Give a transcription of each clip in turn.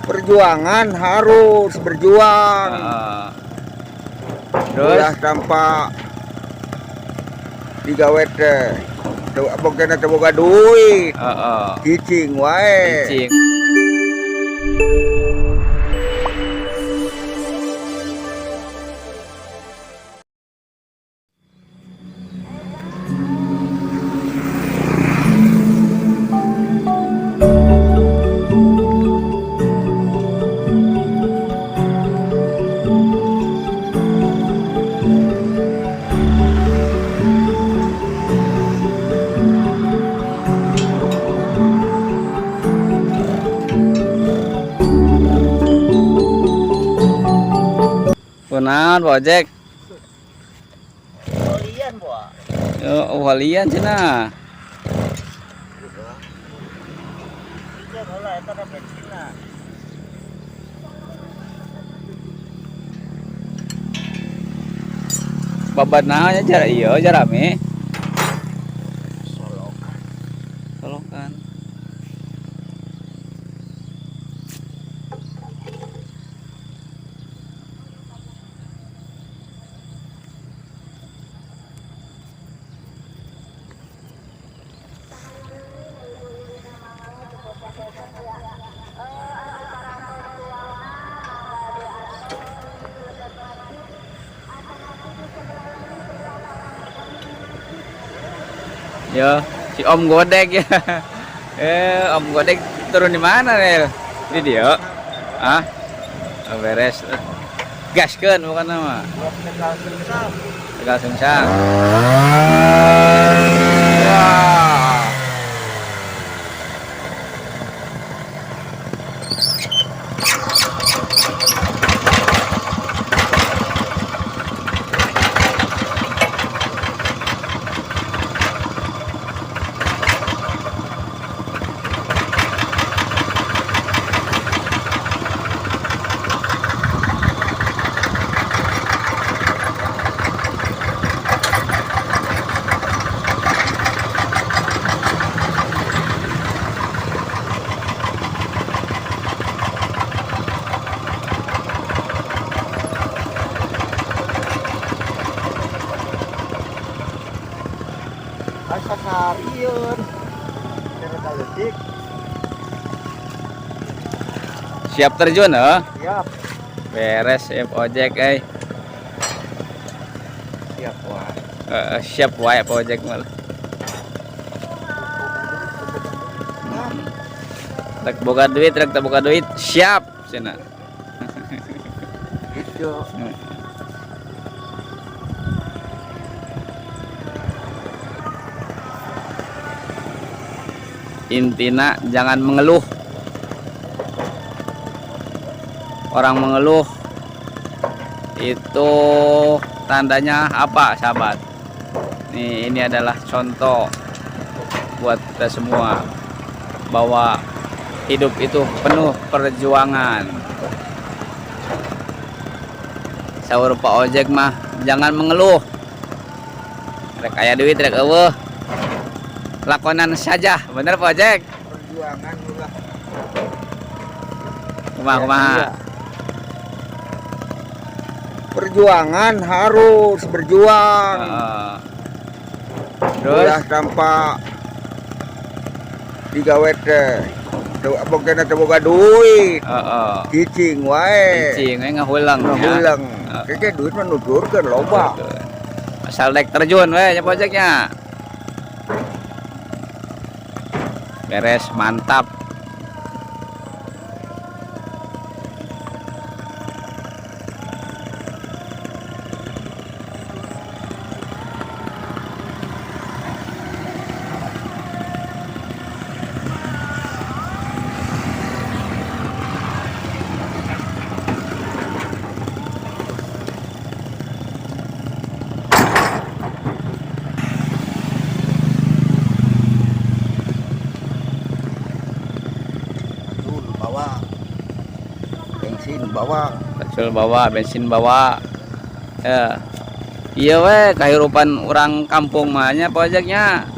Perjuangan harus berjuang. Terus Ulah tanpa digawe teh. Pokoknya boga duit. Cicing wae. cicing. Kunaon Pak Ojek? Kalian, Pak. Yo, walian cenah. Babat naonnya jar ieu jar rame. Solokan. Yo, si Om Godek ya. Om Godek turun di mana nih? Video. Ah, beres. Gaskeun bukan nama. Tegal Sungsang. Wah. Asa sarieur. Cara kaletik. Siap terjun Siap. Beres ya Pak Ojek Siap, Pak. Siap wae Pak Ojek malah. Rek boga duit, rek teu boga duit, siap cenah. Gitu. Intina jangan mengeluh. Orang mengeluh itu tandanya apa, sahabat? Ini adalah contoh buat kita semua bahwa hidup itu penuh perjuangan. Saur Pak Ojek mah jangan mengeluh. Rek aya duit rek eueuh. Lakonan saja, bener Pak Ojek? Perjuangan ulah. Kumaha? Iya. Perjuangan harus berjuang. Terus Ulah tanpa digawe teh. Pokoknya boga duit. Cicing wae. cicing ngahulang ya. Ngahulang. Kayaknya duit mah nuturkeun loba. Asal dek terjun we nya Pak Ojeknya. Beres, mantap. Bawa Betul, bawa bensin bawa ya. Iya we kehidupan orang kampung mahnya Pak Ojeknya.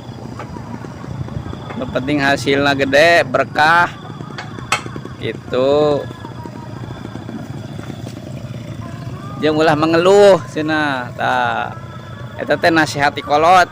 Yang penting hasilnya gede, berkah gitu. jeung ulah mengeluh cenah. Tah eta teh nasihati kolot.